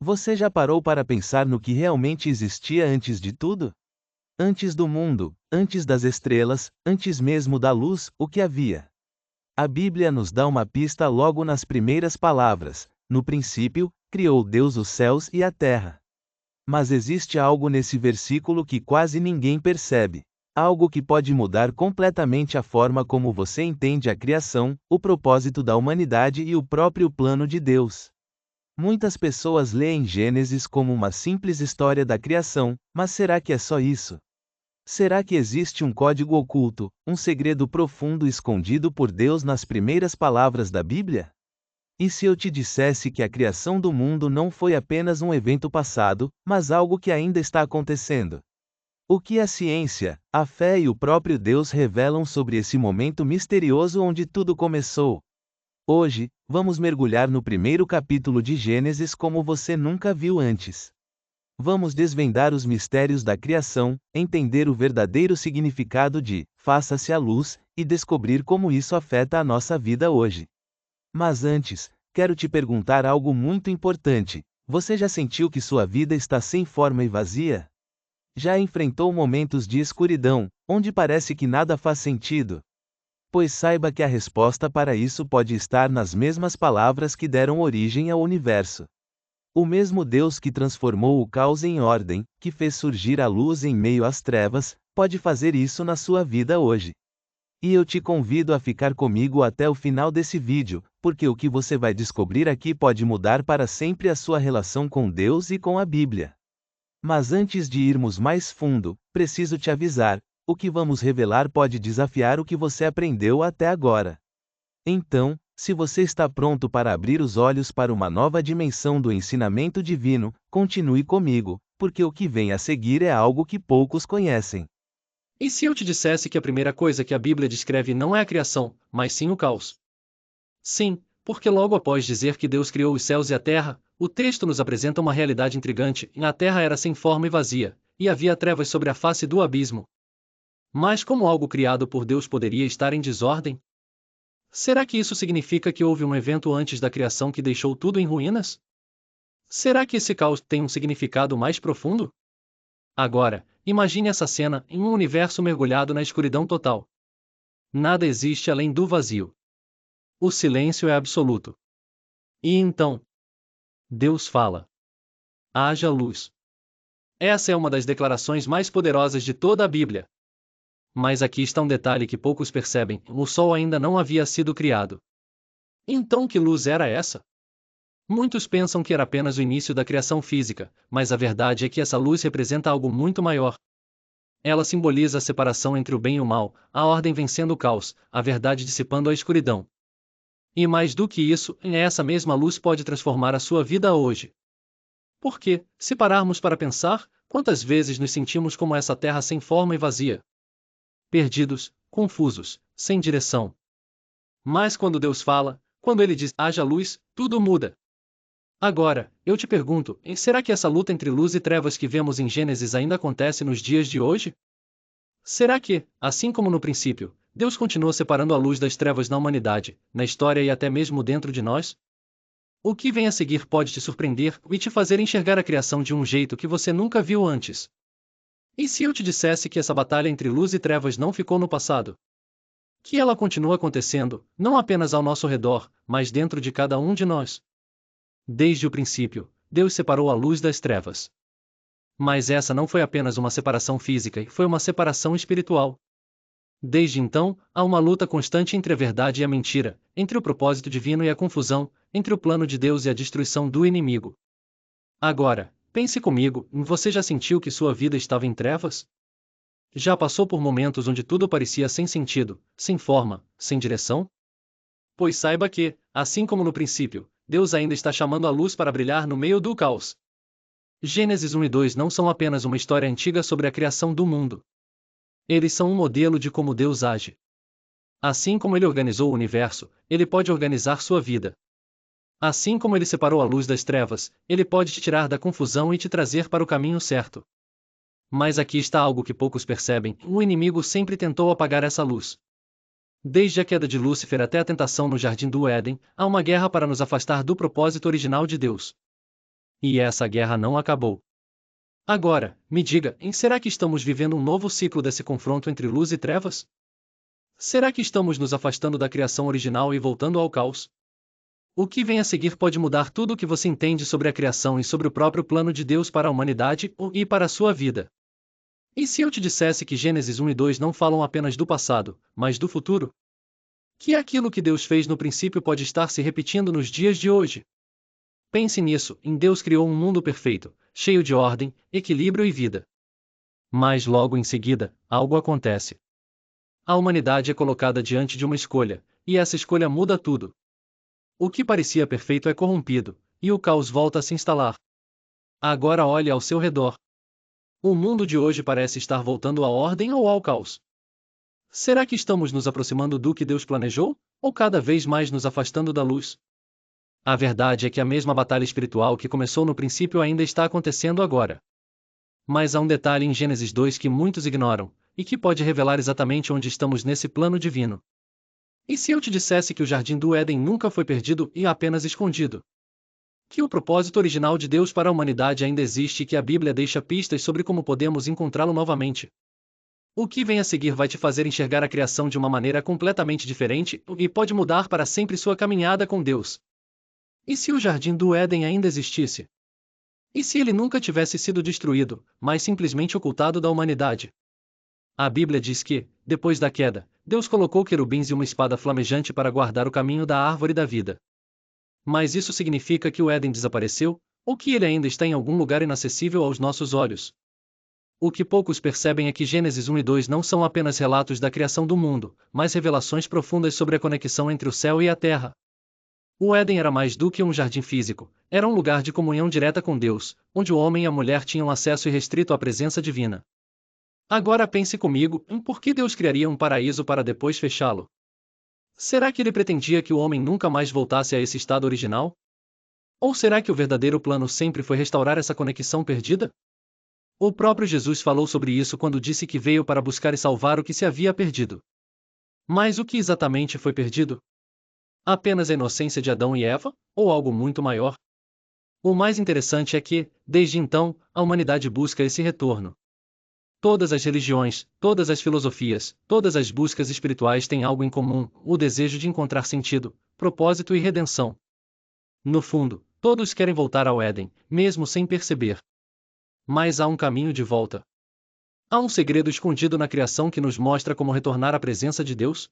Você já parou para pensar no que realmente existia antes de tudo? Antes do mundo, antes das estrelas, antes mesmo da luz, o que havia? A Bíblia nos dá uma pista logo nas primeiras palavras: no princípio, criou Deus os céus e a terra. Mas existe algo nesse versículo que quase ninguém percebe. Algo que pode mudar completamente a forma como você entende a criação, o propósito da humanidade e o próprio plano de Deus. Muitas pessoas leem Gênesis como uma simples história da criação, mas será que é só isso? Será que existe um código oculto, um segredo profundo escondido por Deus nas primeiras palavras da Bíblia? E se eu te dissesse que a criação do mundo não foi apenas um evento passado, mas algo que ainda está acontecendo? O que a ciência, a fé e o próprio Deus revelam sobre esse momento misterioso onde tudo começou? Hoje, vamos mergulhar no primeiro capítulo de Gênesis como você nunca viu antes. Vamos desvendar os mistérios da criação, entender o verdadeiro significado de "faça-se a luz" e descobrir como isso afeta a nossa vida hoje. Mas antes, quero te perguntar algo muito importante. Você já sentiu que sua vida está sem forma e vazia? Já enfrentou momentos de escuridão, onde parece que nada faz sentido? Pois saiba que a resposta para isso pode estar nas mesmas palavras que deram origem ao universo. O mesmo Deus que transformou o caos em ordem, que fez surgir a luz em meio às trevas, pode fazer isso na sua vida hoje. E eu te convido a ficar comigo até o final desse vídeo, porque o que você vai descobrir aqui pode mudar para sempre a sua relação com Deus e com a Bíblia. Mas antes de irmos mais fundo, preciso te avisar: o que vamos revelar pode desafiar o que você aprendeu até agora. Então, se você está pronto para abrir os olhos para uma nova dimensão do ensinamento divino, continue comigo, porque o que vem a seguir é algo que poucos conhecem. E se eu te dissesse que a primeira coisa que a Bíblia descreve não é a criação, mas sim o caos? Sim, porque logo após dizer que Deus criou os céus e a terra, o texto nos apresenta uma realidade intrigante: a terra era sem forma e vazia, e havia trevas sobre a face do abismo. Mas como algo criado por Deus poderia estar em desordem? Será que isso significa que houve um evento antes da criação que deixou tudo em ruínas? Será que esse caos tem um significado mais profundo? Agora, imagine essa cena em um universo mergulhado na escuridão total. Nada existe além do vazio. O silêncio é absoluto. E então, Deus fala: haja luz. Essa é uma das declarações mais poderosas de toda a Bíblia. Mas aqui está um detalhe que poucos percebem: o sol ainda não havia sido criado. Então que luz era essa? Muitos pensam que era apenas o início da criação física, mas a verdade é que essa luz representa algo muito maior. Ela simboliza a separação entre o bem e o mal, a ordem vencendo o caos, a verdade dissipando a escuridão. E mais do que isso, essa mesma luz pode transformar a sua vida hoje. Porque, se pararmos para pensar, quantas vezes nos sentimos como essa terra sem forma e vazia? Perdidos, confusos, sem direção. Mas quando Deus fala, quando Ele diz haja luz, tudo muda. Agora, eu te pergunto, será que essa luta entre luz e trevas que vemos em Gênesis ainda acontece nos dias de hoje? Será que, assim como no princípio, Deus continua separando a luz das trevas na humanidade, na história e até mesmo dentro de nós? O que vem a seguir pode te surpreender e te fazer enxergar a criação de um jeito que você nunca viu antes. E se eu te dissesse que essa batalha entre luz e trevas não ficou no passado? Que ela continua acontecendo, não apenas ao nosso redor, mas dentro de cada um de nós. Desde o princípio, Deus separou a luz das trevas. Mas essa não foi apenas uma separação física, foi uma separação espiritual. Desde então, há uma luta constante entre a verdade e a mentira, entre o propósito divino e a confusão, entre o plano de Deus e a destruição do inimigo. Agora, pense comigo: você já sentiu que sua vida estava em trevas? Já passou por momentos onde tudo parecia sem sentido, sem forma, sem direção? Pois saiba que, assim como no princípio, Deus ainda está chamando a luz para brilhar no meio do caos. Gênesis 1 e 2 não são apenas uma história antiga sobre a criação do mundo. Eles são um modelo de como Deus age. Assim como Ele organizou o universo, Ele pode organizar sua vida. Assim como Ele separou a luz das trevas, Ele pode te tirar da confusão e te trazer para o caminho certo. Mas aqui está algo que poucos percebem: o inimigo sempre tentou apagar essa luz. Desde a queda de Lúcifer até a tentação no jardim do Éden, há uma guerra para nos afastar do propósito original de Deus. E essa guerra não acabou. Agora, me diga, será que estamos vivendo um novo ciclo desse confronto entre luz e trevas? Será que estamos nos afastando da criação original e voltando ao caos? O que vem a seguir pode mudar tudo o que você entende sobre a criação e sobre o próprio plano de Deus para a humanidade e para a sua vida. E se eu te dissesse que Gênesis 1 e 2 não falam apenas do passado, mas do futuro? Que aquilo que Deus fez no princípio pode estar se repetindo nos dias de hoje? Pense nisso, Deus criou um mundo perfeito, cheio de ordem, equilíbrio e vida. Mas logo em seguida, algo acontece. A humanidade é colocada diante de uma escolha, e essa escolha muda tudo. O que parecia perfeito é corrompido, e o caos volta a se instalar. Agora olhe ao seu redor. O mundo de hoje parece estar voltando à ordem ou ao caos. Será que estamos nos aproximando do que Deus planejou, ou cada vez mais nos afastando da luz? A verdade é que a mesma batalha espiritual que começou no princípio ainda está acontecendo agora. Mas há um detalhe em Gênesis 2 que muitos ignoram, e que pode revelar exatamente onde estamos nesse plano divino. E se eu te dissesse que o Jardim do Éden nunca foi perdido e apenas escondido? Que o propósito original de Deus para a humanidade ainda existe e que a Bíblia deixa pistas sobre como podemos encontrá-lo novamente? O que vem a seguir vai te fazer enxergar a criação de uma maneira completamente diferente e pode mudar para sempre sua caminhada com Deus. E se o Jardim do Éden ainda existisse? E se ele nunca tivesse sido destruído, mas simplesmente ocultado da humanidade? A Bíblia diz que, depois da queda, Deus colocou querubins e uma espada flamejante para guardar o caminho da árvore da vida. Mas isso significa que o Éden desapareceu, ou que ele ainda está em algum lugar inacessível aos nossos olhos? O que poucos percebem é que Gênesis 1 e 2 não são apenas relatos da criação do mundo, mas revelações profundas sobre a conexão entre o céu e a terra. O Éden era mais do que um jardim físico, era um lugar de comunhão direta com Deus, onde o homem e a mulher tinham acesso irrestrito à presença divina. Agora pense comigo, por que Deus criaria um paraíso para depois fechá-lo? Será que ele pretendia que o homem nunca mais voltasse a esse estado original? Ou será que o verdadeiro plano sempre foi restaurar essa conexão perdida? O próprio Jesus falou sobre isso quando disse que veio para buscar e salvar o que se havia perdido. Mas o que exatamente foi perdido? Apenas a inocência de Adão e Eva, ou algo muito maior? O mais interessante é que, desde então, a humanidade busca esse retorno. Todas as religiões, todas as filosofias, todas as buscas espirituais têm algo em comum: o desejo de encontrar sentido, propósito e redenção. No fundo, todos querem voltar ao Éden, mesmo sem perceber. Mas há um caminho de volta. Há um segredo escondido na criação que nos mostra como retornar à presença de Deus?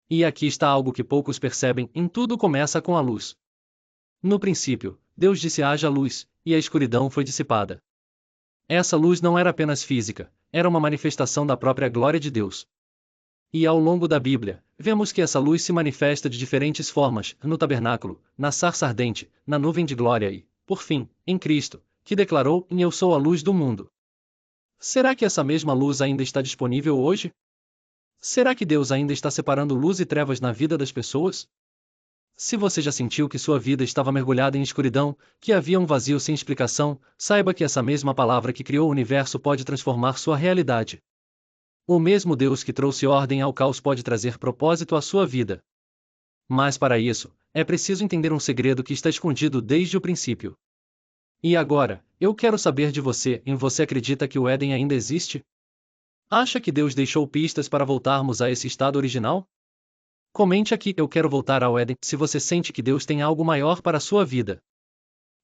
E aqui está algo que poucos percebem: tudo começa com a luz. No princípio, Deus disse haja luz, e a escuridão foi dissipada. Essa luz não era apenas física, era uma manifestação da própria glória de Deus. E ao longo da Bíblia, vemos que essa luz se manifesta de diferentes formas: no tabernáculo, na sarça ardente, na nuvem de glória e, por fim, em Cristo, que declarou: Eu sou a luz do mundo. Será que essa mesma luz ainda está disponível hoje? Será que Deus ainda está separando luz e trevas na vida das pessoas? Se você já sentiu que sua vida estava mergulhada em escuridão, que havia um vazio sem explicação, saiba que essa mesma palavra que criou o universo pode transformar sua realidade. O mesmo Deus que trouxe ordem ao caos pode trazer propósito à sua vida. Mas para isso, é preciso entender um segredo que está escondido desde o princípio. E agora, eu quero saber de você: você acredita que o Éden ainda existe? Acha que Deus deixou pistas para voltarmos a esse estado original? Comente aqui: eu quero voltar ao Éden, se você sente que Deus tem algo maior para a sua vida.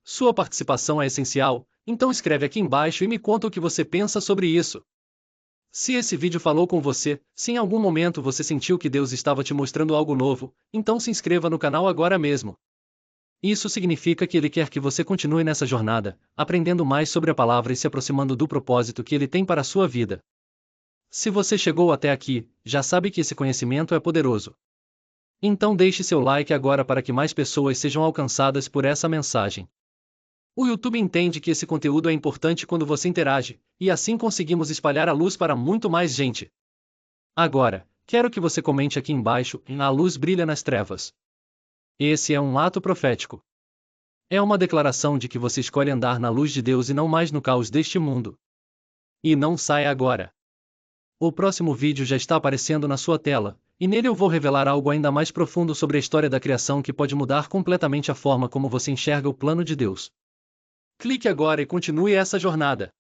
Sua participação é essencial, então escreve aqui embaixo e me conta o que você pensa sobre isso. Se esse vídeo falou com você, se em algum momento você sentiu que Deus estava te mostrando algo novo, então se inscreva no canal agora mesmo. Isso significa que Ele quer que você continue nessa jornada, aprendendo mais sobre a palavra e se aproximando do propósito que Ele tem para a sua vida. Se você chegou até aqui, já sabe que esse conhecimento é poderoso. Então deixe seu like agora para que mais pessoas sejam alcançadas por essa mensagem. O YouTube entende que esse conteúdo é importante quando você interage, e assim conseguimos espalhar a luz para muito mais gente. Agora, quero que você comente aqui embaixo: a luz brilha nas trevas. Esse é um ato profético. É uma declaração de que você escolhe andar na luz de Deus e não mais no caos deste mundo. E não saia agora. O próximo vídeo já está aparecendo na sua tela, e nele eu vou revelar algo ainda mais profundo sobre a história da criação que pode mudar completamente a forma como você enxerga o plano de Deus. Clique agora e continue essa jornada.